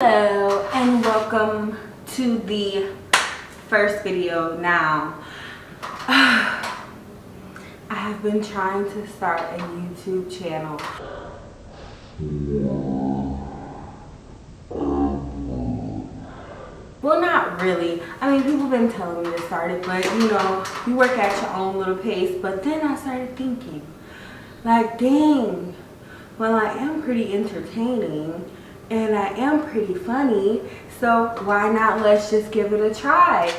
Hello and welcome to the first video. Now I have been trying to start a YouTube channel. Well, not really. I mean, people have been telling me to start it, but you know, you work at your own little pace. But then I started thinking, like, dang, well, I am pretty entertaining and I am pretty funny, so why not let's just give it a try.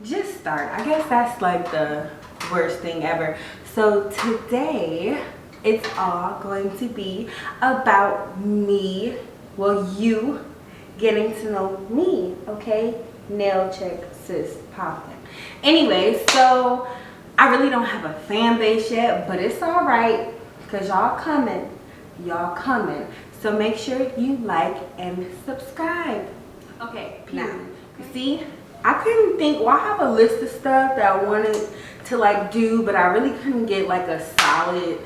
Just start. I guess that's like the worst thing ever. So today it's all going to be about me, well, you getting to know me, okay? Nail check sis poppin'. Anyway, so I really don't have a fan base yet, but it's all right because y'all coming. So make sure you like and subscribe. Okay, now see, I couldn't think, well, I have a list of stuff that I wanted to like do, but I really couldn't get like a solid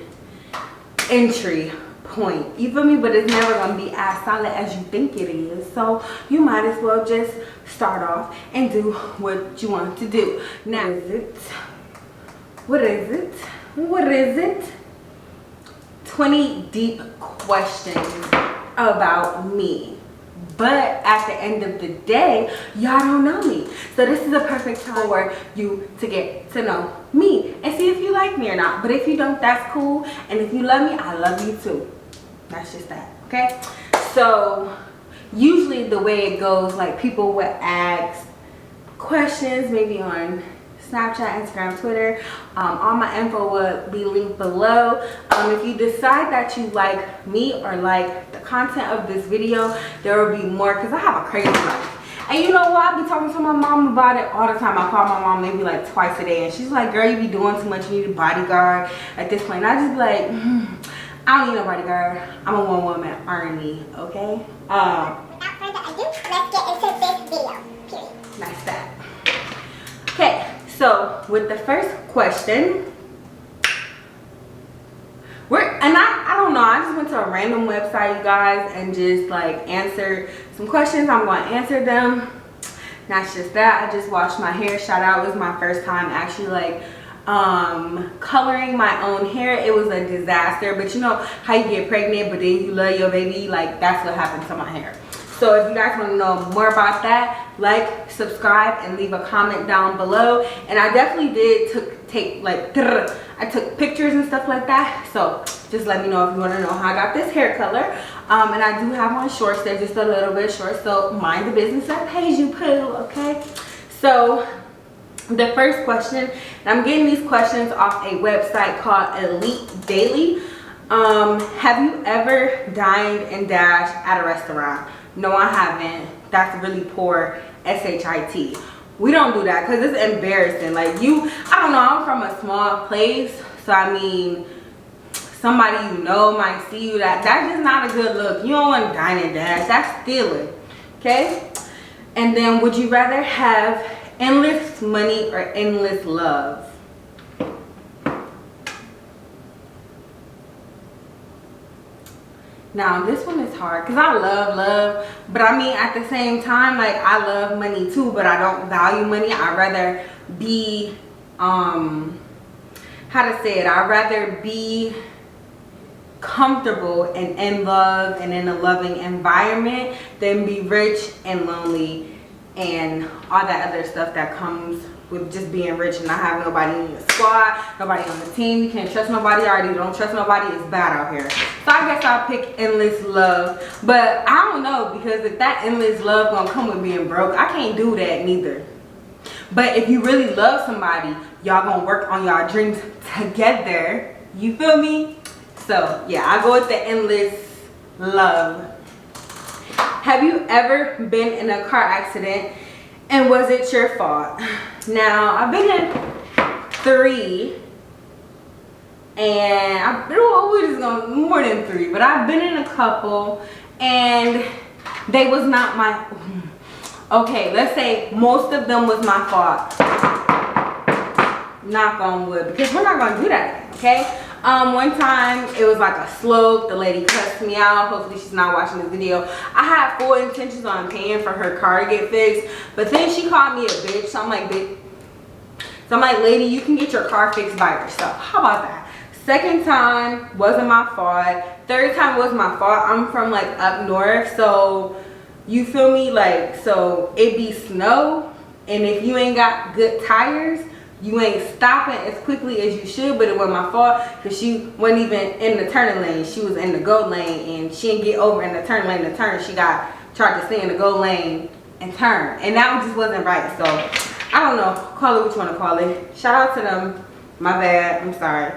entry point. You feel me? But it's never gonna be as solid as you think it is. So you might as well just start off and do what you want to do. Now, what is it? 20 deep questions about me. But at the end of the day, y'all don't know me. So this is a perfect time for you to get to know me and see if you like me or not. But if you don't, that's cool. And if you love me, I love you too. That's just that, okay? So usually the way it goes, like people would ask questions maybe on Snapchat, Instagram, Twitter. All my info will be linked below. If you decide that you like me or like the content of this video, there will be more because I have a crazy life. And you know what? I be talking to my mom about it all the time. I call my mom maybe like twice a day and she's like, girl, you be doing too much. You need a bodyguard at this point. And I just be like, I don't need a bodyguard. I'm a one-woman army, okay? Without further ado, let's get into this video, period. That's that. Okay. So with the first question, I don't know, I just went to a random website, you guys, and just like answered some questions. I'm going to answer them. Not just that, I just washed my hair. Shout out, it was my first time actually like coloring my own hair. It was a disaster, but you know how you get pregnant but then you love your baby, like that's what happened to my hair. So if you guys want to know more about that, like, subscribe, and leave a comment down below. And I definitely did take like, I took pictures and stuff like that. So just let me know if you want to know how I got this hair color. And I do have on shorts. They're just a little bit short. So mind the business that pays you, poo, okay? So the first question, and I'm getting these questions off a website called Elite Daily. Have you ever dined and dashed at a restaurant? No, I haven't. That's really poor SHIT. We don't do that because it's embarrassing. Like I don't know, I'm from a small place. So I mean, somebody you know might see you. That's just not a good look. You don't want to dine and dash. That's stealing. Okay? And then would you rather have endless money or endless love? Now this one is hard because I love, but I mean at the same time, like I love money too, but I don't value money. I'd rather be how to say it, I'd rather be comfortable and in love and in a loving environment than be rich and lonely and all that other stuff that comes with just being rich and not having nobody in your squad, nobody on the team. You can't trust nobody. I already don't trust nobody. It's bad out here. So I guess I'll pick endless love. But I don't know, because if that endless love gonna come with being broke, I can't do that neither. But if you really love somebody, y'all gonna work on y'all dreams together. You feel me? So yeah, I go with the endless love. Have you ever been in a car accident and was it your fault? Now, I've been in 3 and we're just going more than 3, but I've been in a couple, and they was not my, okay, let's say most of them was my fault. Knock on wood, because we're not gonna do that again, okay? One time it was like a slope, the lady cussed me out. Hopefully she's not watching this video. I had full intentions on paying for her car to get fixed, but then she called me a bitch. So I'm like, bitch. So I'm like, lady, you can get your car fixed by yourself. How about that? Second time wasn't my fault. Third time was my fault. I'm from like up north, so you feel me? Like, so it be snow, and if you ain't got good tires, you ain't stopping as quickly as you should. But it wasn't my fault, because she wasn't even in the turning lane. She was in the go lane, and she didn't get over in the turn lane to turn. She tried to stay in the go lane and turn, and that just wasn't right. So I don't know, call it what you want to call it. Shout out to them. My bad, I'm sorry.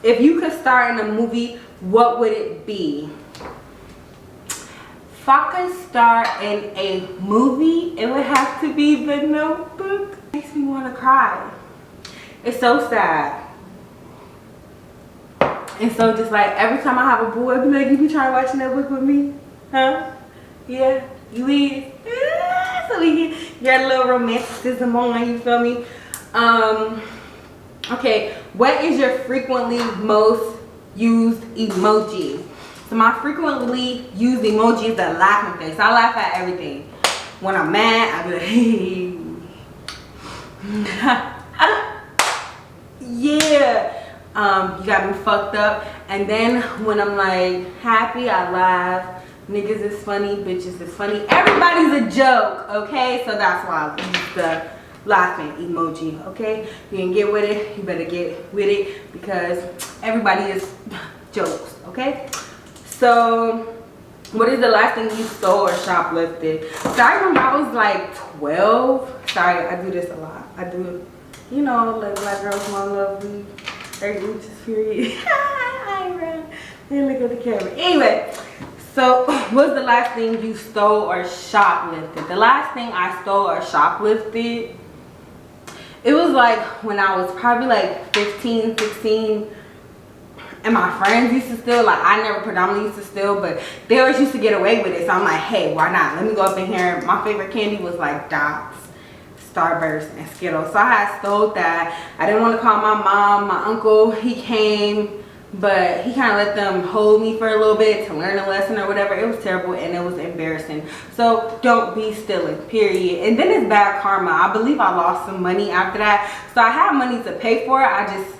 If you could star in a movie, what would it be? If I could star in a movie, it would have to be The Notebook. It makes me want to cry. It's so sad. And so just like every time I have a boy, I'd be like, you be trying to watch Notebook with me? Huh? Yeah, you is. So we get your little romanticism on, you feel me? Okay, what is your frequently most used emoji? So my frequently used emoji is the laughing face. I laugh at everything. When I'm mad, I be like, hey. Yeah. You got me fucked up. And then when I'm like happy, I laugh. Niggas is funny, bitches is funny. Everybody's a joke, okay? So that's why I use the laughing emoji, okay? You can get with it, you better get with it, because everybody is jokes, okay? So what is the last thing you stole or shoplifted? So I remember I was like 12. Sorry, I do this a lot. I do, you know, like black girls want love me. Every week is period. Then look at the camera. Anyway, so what's the last thing you stole or shoplifted? The last thing I stole or shoplifted, it was like when I was probably like 15, 16, and my friends used to steal. Like, I never predominantly used to steal, but they always used to get away with it. So I'm like, hey, why not? Let me go up in here. My favorite candy was like Dots, Starburst, and Skittles. So I had stole that. I didn't want to call my mom. My uncle, he came, but he kind of let them hold me for a little bit to learn a lesson or whatever. It was terrible and it was embarrassing. So don't be stealing, period. And then it's bad karma. I believe I lost some money after that. So I had money to pay for it. I just,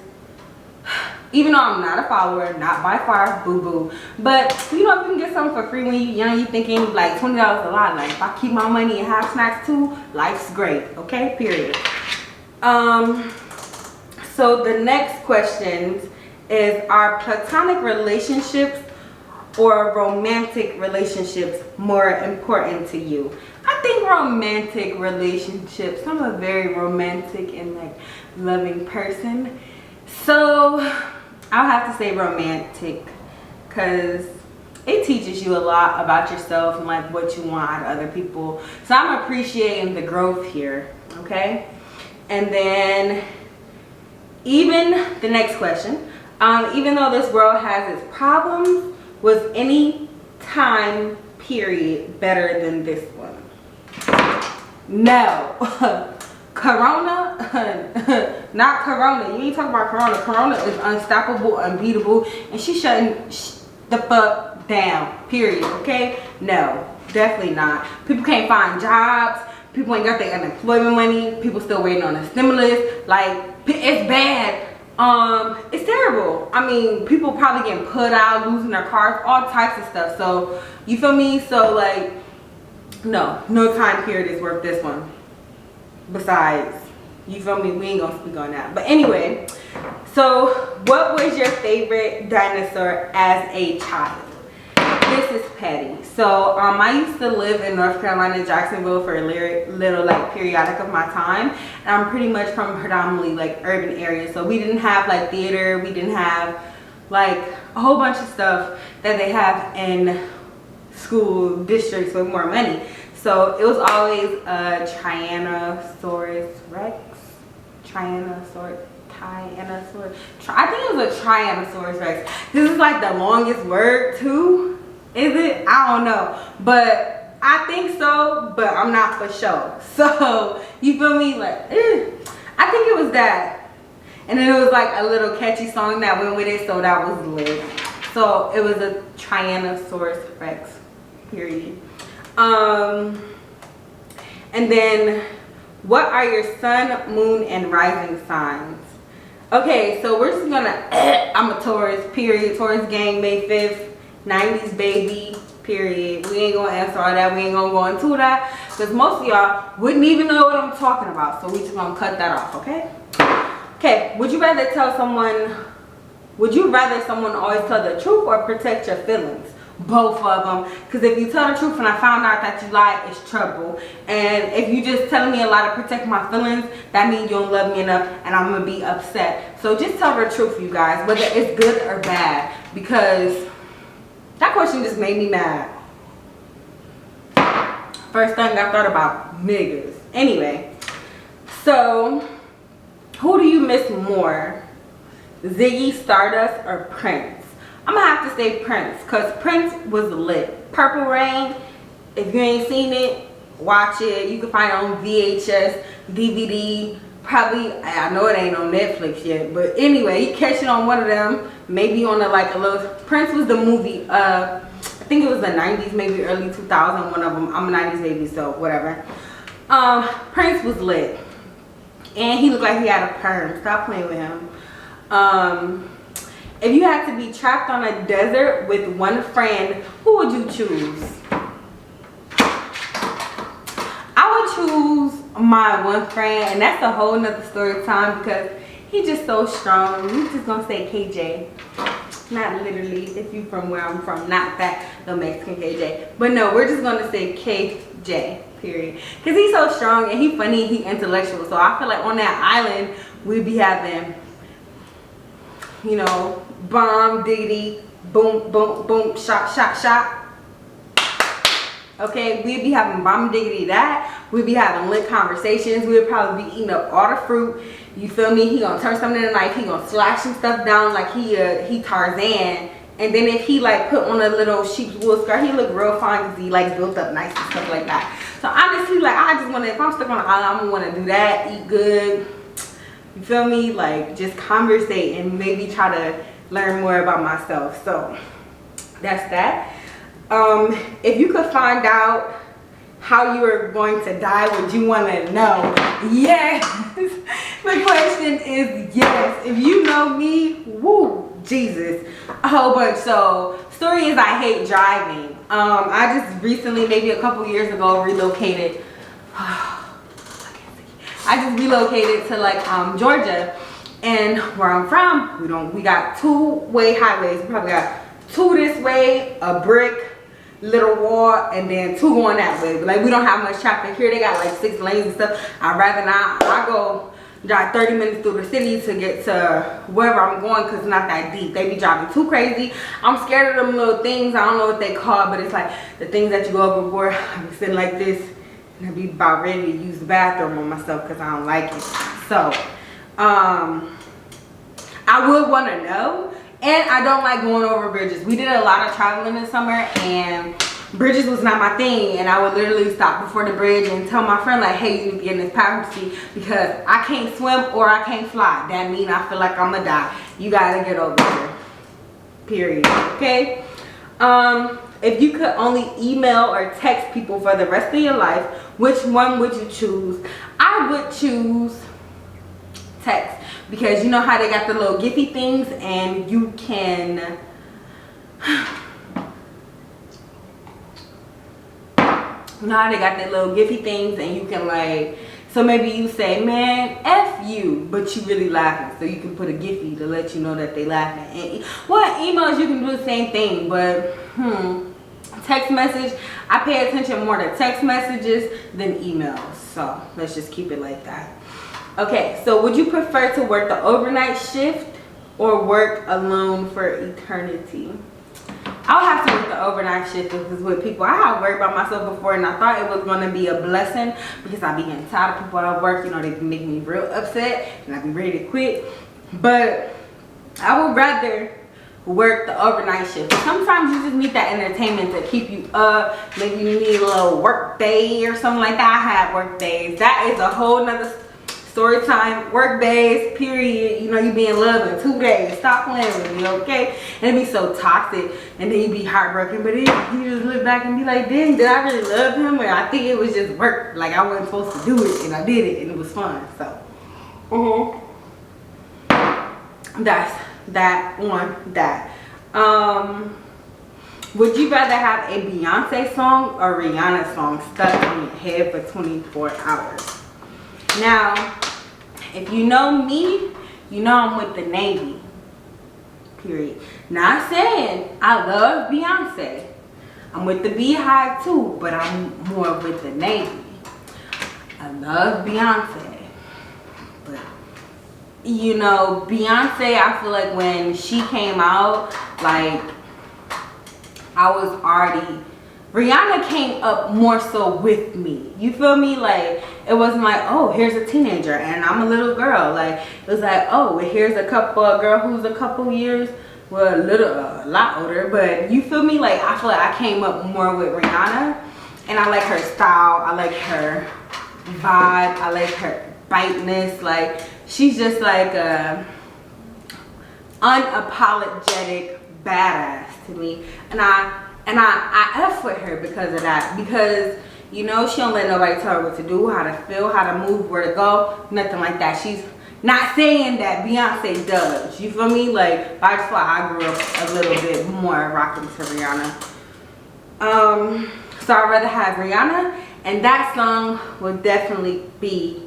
even though I'm not a follower, not by far, boo-boo. But, you know, if you can get something for free when you're young, you thinking like $20 a lot. Like, if I keep my money and have snacks too, life's great, okay? Period. So the next question is, are platonic relationships or romantic relationships more important to you? I think romantic relationships. I'm a very romantic and like loving person. So I'll have to say romantic, because it teaches you a lot about yourself and like what you want out of other people. So I'm appreciating the growth here, okay? And then even the next question, even though this world has its problems, was any time period better than this one? No. Corona, not Corona. You ain't talking about Corona. Corona is unstoppable, unbeatable, and she's shutting the fuck down, period, okay? No, definitely not. People can't find jobs. People ain't got their unemployment money. People still waiting on a stimulus. Like, it's bad. It's terrible. I mean, people probably getting put out, losing their cars, all types of stuff. So, you feel me? So, like, no time period is worth this one. Besides, you feel me, we ain't gonna speak on that. But anyway, so what was your favorite dinosaur as a child? This is petty. So I used to live in North Carolina, Jacksonville, for a little like periodic of my time, and I'm pretty much from predominantly like urban areas. So we didn't have like theater, we didn't have like a whole bunch of stuff that they have in school districts with more money. So it was always a Tyrannosaurus Rex, Tyrannosaurus Tyrannosaurus. I think it was a Tyrannosaurus Rex. This is like the longest word too. Is it? I don't know. But I think so, but I'm not for sure. So, you feel me? Like, I think it was that. And then it was like a little catchy song that went with it, so that was lit. So, it was a Tyrannosaurus Rex, period. And then, what are your sun, moon, and rising signs? Okay, so we're just gonna, I'm a Taurus, period. Taurus gang, May 5th. 90s baby, period. We ain't gonna answer all that. We ain't gonna go into that because most of y'all wouldn't even know what I'm talking about. So we just gonna cut that off, okay? Okay, would you rather someone always tell the truth or protect your feelings? Both of them. Because if you tell the truth and I found out that you lied, it's trouble. And if you just telling me a lie to protect my feelings, that means you don't love me enough and I'm gonna be upset. So just tell the truth, you guys, whether it's good or bad, because that question just made me mad. First thing I thought about, niggas. Anyway, so who do you miss more? Ziggy Stardust or Prince? I'm gonna have to say Prince, because Prince was lit. Purple Rain, if you ain't seen it, watch it. You can find it on VHS, DVD, probably, I know it ain't on Netflix yet, but anyway, you catch it on one of them, maybe on a little. Prince was the movie, I think it was the 90s, maybe early 2000, one of them. I'm a 90s baby, so whatever. Prince was lit, and he looked like he had a perm. Stop playing with him. If you had to be trapped on a desert with one friend, who would you choose? I would choose my one friend, and that's a whole nother story time because he's just so strong. We just gonna say KJ. Not literally, if you from where I'm from, not that the Mexican KJ. But no, we're just gonna say KJ, period. Because he's so strong and he funny, he intellectual. So I feel like on that island, we'd be having, you know, bomb, diggity, boom, boom, boom, shot, shot, shot. Okay, we'd be having bomb diggity that. We'd be having lit conversations. We'd probably be eating up all the fruit. You feel me? He gonna turn something in the knife. He gonna slash some stuff down like he Tarzan. And then if he like put on a little sheep's wool skirt, he look real fine because he like built up nice and stuff like that. So honestly, like I just wanna, if I'm stuck on the island, I'm gonna wanna do that, eat good. You feel me? Like just conversate and maybe try to learn more about myself. So that's that. If you could find out how you are going to die, would you want to know? Yes. The question is yes. If you know me, woo, Jesus, a whole bunch. So story is I hate driving. I just recently, maybe a couple years ago, relocated. I just relocated to like Georgia, and where I'm from, we got two-way highways. We probably got two this way, a brick, little wall, and then two going that way. But like we don't have much traffic here. They got like 6 lanes and stuff. I'd rather not. I go drive 30 minutes through the city to get to wherever I'm going because it's not that deep. They be driving too crazy. I'm scared of them little things. I don't know what they call, but it's like the things that you go overboard. I be sitting like this and I be about ready to use the bathroom on myself because I don't like it. So I would want to know. And I don't like going over bridges. We did a lot of traveling this summer and bridges was not my thing. And I would literally stop before the bridge and tell my friend like, hey, you need to get in this passenger seat because I can't swim or I can't fly. That means I feel like I'm gonna die. You gotta get over here. Period. Okay? If you could only email or text people for the rest of your life, which one would you choose? I would choose text. Because you know how they got the little Giphy things and you can you know how they got that little Giphy things and you can like, so maybe you say, man, F you, but you really laughing. So you can put a Giphy to let you know that they laughing. And well, emails you can do the same thing, but text message, I pay attention more to text messages than emails. So let's just keep it like that. Okay, so would you prefer to work the overnight shift or work alone for eternity? I would have to work the overnight shift if it's with people. I have worked by myself before and I thought it was going to be a blessing because I be getting tired of people at work. You know, they be making me real upset and I be ready to quit. But I would rather work the overnight shift. Sometimes you just need that entertainment to keep you up. Maybe you need a little work day or something like that. I have work days. That is a whole nother story time. Work days, period. You know, you be in love in 2 days. Stop playing with me, okay? And it be so toxic, and then you be heartbroken. But then you just look back and be like, dang, did I really love him? Or I think it was just work. Like I wasn't supposed to do it, and I did it, and it was fun. So, that's that on that. Would you rather have a Beyonce song or Rihanna song stuck in your head for 24 hours? Now, if you know me, you know I'm with the Navy, period. Not saying I love Beyonce. I'm with the Beehive too, but I'm more with the Navy. I love Beyonce, but you know, Beyonce, I feel like when she came out, like, I was already, Rihanna came up more so with me. You feel me? Like, it wasn't like, oh, here's a teenager and I'm a little girl. Like, it was like, oh, here's a girl who's a couple years, well, a lot older. But you feel me? Like, I feel like I came up more with Rihanna, and I like her style. I like her vibe. I like her biteness. Like, she's just like a unapologetic badass to me, and I F with her because of that. Because, you know, she don't let nobody tell her what to do, how to feel, how to move, where to go, nothing like that. She's not saying that Beyonce does. You feel me? Like, I just feel like I grew up a little bit more rocking to Rihanna. So I'd rather have Rihanna, and that song will definitely be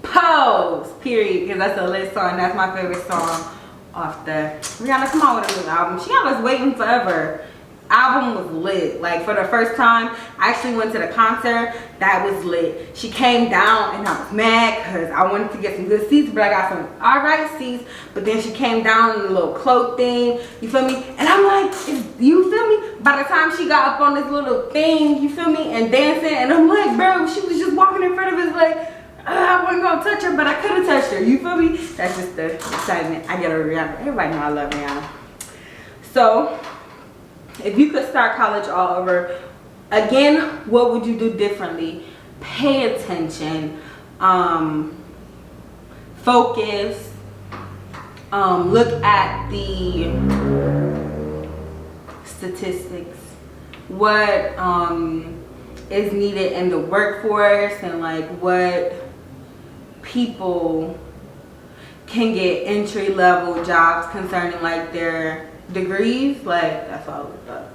Pose, period, because that's a lit song. That's my favorite song off the Rihanna come on with a new album. She got us waiting forever. Album was lit. Like, for the first time I actually went to the concert, that was lit. She came down and I was mad because I wanted to get some good seats, but I got some alright seats. But then she came down in a little cloak thing, you feel me? And I'm like, you feel me? By the time she got up on this little thing, you feel me, and dancing, and I'm like, bro, she was just walking in front of us like, I wasn't gonna touch her, but I could have touched her. You feel me? That's just the excitement I get over Rihanna. Everybody know I love Rihanna. So, if you could start college all over again, what would you do differently? Pay attention, focus, look at the statistics, what is needed in the workforce, and like what people can get entry level jobs concerning like their degrees. Like, that's all it's up.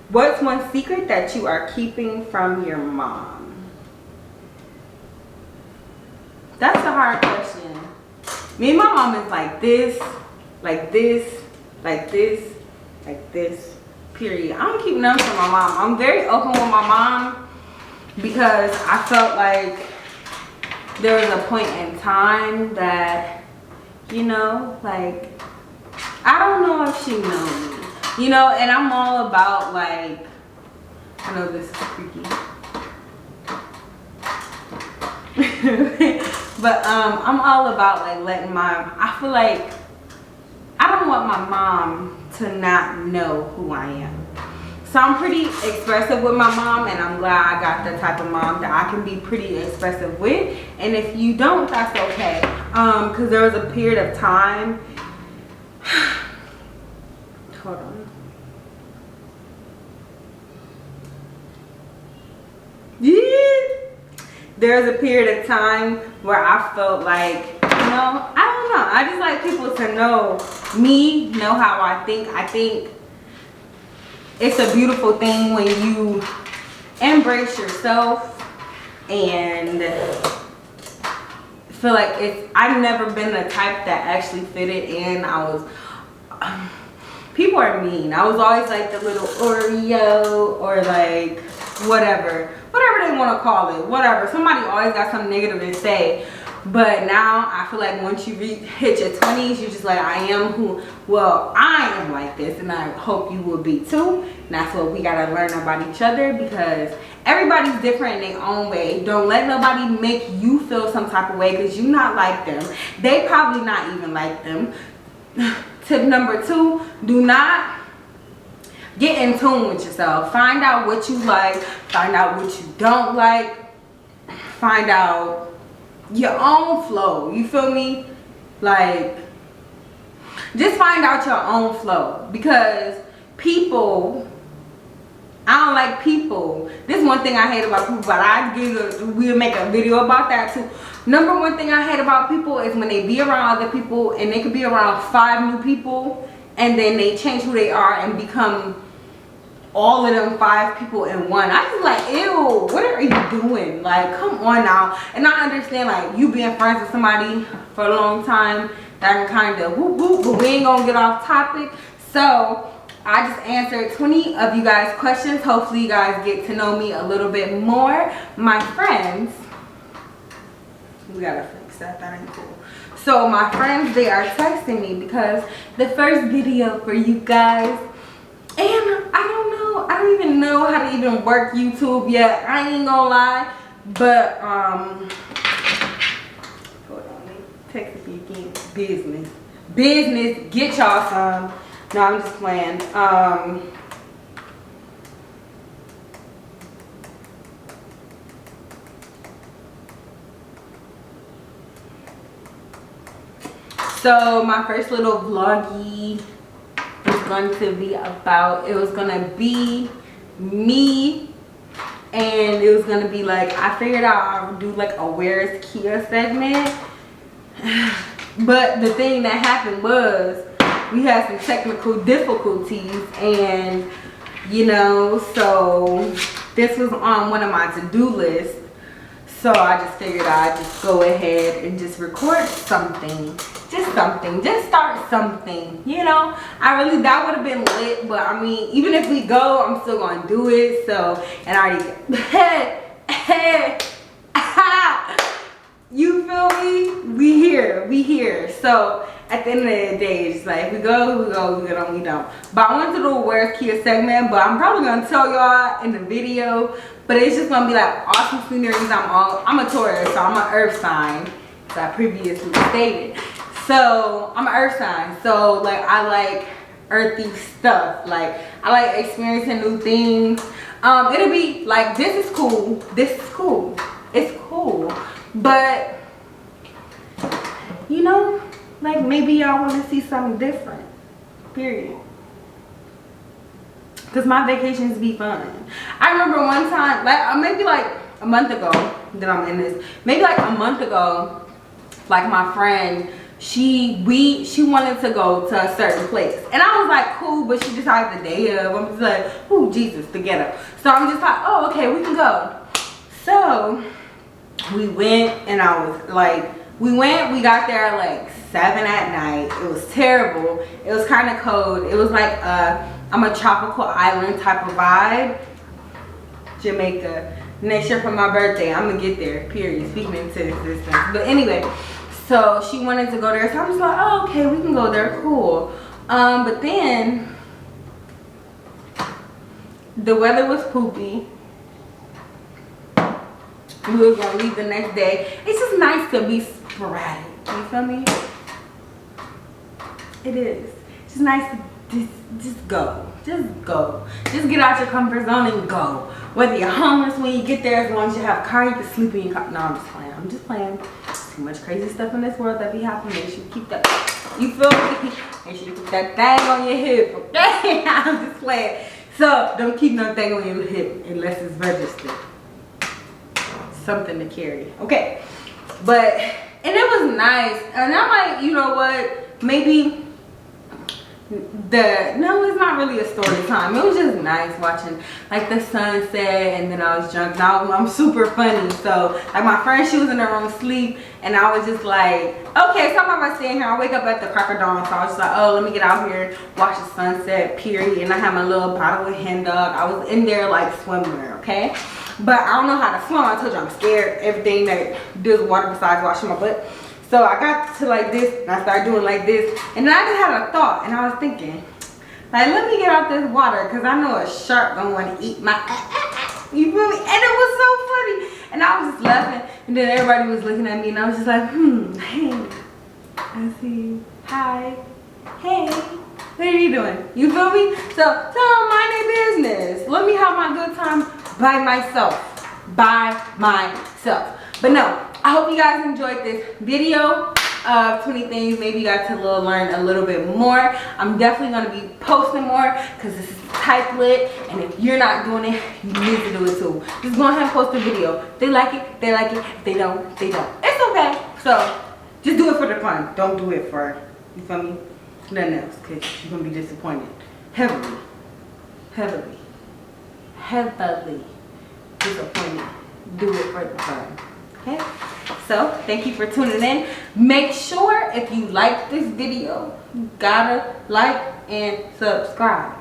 What's one secret that you are keeping from your mom? That's a hard question. Me and my mom is like this, like this, like this, like this, period. I don't keep nothing from my mom. I'm very open with my mom because I felt like there was a point in time that, you know, like, I don't know if she knows me, you know, and I'm all about, like, I know this is freaky, but I'm all about, like, letting I feel like I don't want my mom to not know who I am. So I'm pretty expressive with my mom, and I'm glad I got the type of mom that I can be pretty expressive with. And if you don't, that's okay. Because there was a period of time. Hold on. Yeah. There was a period of time where I felt like, you know, I don't know. I just like people to know me, know how I think. I think it's a beautiful thing when you embrace yourself and feel like I've never been the type that actually fitted in. People are mean. I was always like the little Oreo, or like whatever they want to call it, whatever. Somebody always got something negative to say. But now I feel like once you hit your 20s, you're just like, I am like this, and I hope you will be too. And that's what we gotta learn about each other, because everybody's different in their own way. Don't let nobody make you feel some type of way because you're not like them. They probably not even like them. Tip number 2, do not get in tune with yourself. Find out what you like, find out what you don't like, find out your own flow. You feel me? Like, just find out your own flow, because people, I don't like people. This is one thing I hate about people, but we'll make a video about that too. Number one thing I hate about people is when they be around other people and they could be around 5 new people and then they change who they are and become all of them 5 people in one. I just like, ew, what are you doing? Like, come on now. And I understand, like, you being friends with somebody for a long time, that can kind of whoop whoop, but we ain't gonna get off topic. So I just answered 20 of you guys' questions. Hopefully you guys get to know me a little bit more. My friends, we gotta fix that, that ain't cool. So my friends, they are texting me because the first video for you guys, and I don't even know how to even work YouTube yet. I ain't gonna lie, but hold on, they texted me again. Business, get y'all some. No, I'm just playing. So my first little vloggy was going to be about, it was gonna be me, and it was gonna be like, I figured out I would do like a Where's Kia segment. But the thing that happened was we had some technical difficulties, and you know, so this was on one of my to-do lists. So I just figured I'd just go ahead and just record something. Just start something, you know. That would have been lit, but I mean, even if we go, I'm still gonna do it. So, and I already you feel me? We here. So at the end of the day, it's like, if we go, we don't. But I wanted to do a Where's Kia segment, but I'm probably gonna tell y'all in the video. But it's just gonna be like awesome sceneries. I'm a Taurus, so I'm an earth sign, as I previously stated. So I'm an earth sign, so like I like earthy stuff. Like I like experiencing new things. It'll be like, this is cool, it's cool, but you know, like maybe y'all want to see something different, period. Because my vacations be fun. I remember one time, like maybe like a month ago that I'm in this, maybe like a month ago, like my friend, she wanted to go to a certain place, and I was like, cool, but she decided the day of. I'm just like, oh Jesus, the ghetto. So I'm just like, oh okay, we can go. So we went, and I was like, we got there at like 7 at night. It was terrible. It was kind of cold. It was like I'm a tropical island type of vibe. Jamaica. Next year for my birthday, I'm gonna get there, period. Speaking into existence. But anyway, so she wanted to go there, so I'm just like, oh okay, we can go there, cool. But then the weather was poopy. We were gonna leave the next day. It's just nice to be sporadic, you feel me? It is. It's just nice to just go. Just get out your comfort zone and go. Whether you're homeless when you get there, as long as you have a car, you can sleep in your car. No, I'm just playing. Too much crazy stuff in this world that be happening. Make sure you keep that, you feel me? Make sure you put that thing on your hip, okay? I'm just playing. So don't keep no thing on your hip unless it's registered. Something to carry, okay? But, and it was nice, and I'm like, you know what, maybe no, it's not really a story time. It was just nice watching like the sunset, and then I was drunk. Now I'm super funny, so like my friend, she was in her room asleep, and I was just like, okay, so I'm about staying here. I wake up at the crack of dawn, so I was just like, oh, let me get out here, watch the sunset, period. And I had my little bottle of hen dog. I was in there like swimwear, okay? but I don't know how to swim. I told you I'm scared. Everything that does water besides washing my butt. So I got to like this, and I started doing like this, and then I just had a thought, and I was thinking, like, let me get out this water, because I know a shark gonna want to eat my you feel me? And it was so funny, and I was just laughing, and then everybody was looking at me, and I was just like, hey, I see you. Hi, hey, what are you doing? You feel me? So tell them mind their business. Let me have my good time by myself. But no, I hope you guys enjoyed this video of 20 things. Maybe you got to learn a little bit more. I'm definitely going to be posting more because this is type lit, and if you're not doing it, you need to do it too. Just go ahead and post a video. If they like it, they like it. If they don't, they don't. It's okay. So just do it for the fun. Don't do it for, you feel me, nothing else, because you're going to be disappointed. Heavily disappointed. Do it for the fun. Okay, so thank you for tuning in. Make sure if you like this video, you gotta like and subscribe.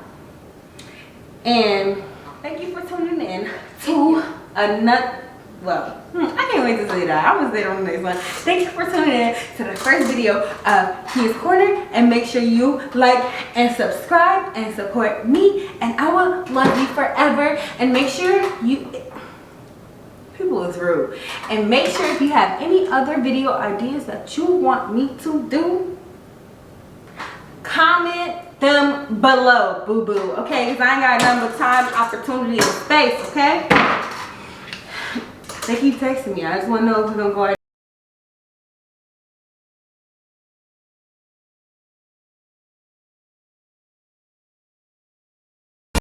And thank you for tuning in to another, well, I can't wait to say that. I was there on the next one. Thank you for tuning in to the first video of Kia's Corner, and make sure you like and subscribe and support me, and I will love you forever. And make sure you, people is rude, and make sure if you have any other video ideas that you want me to do, comment them below, boo-boo, okay? Because I ain't got nothing but time, opportunity, and space, okay? They keep texting me. I just want to know if we're going to go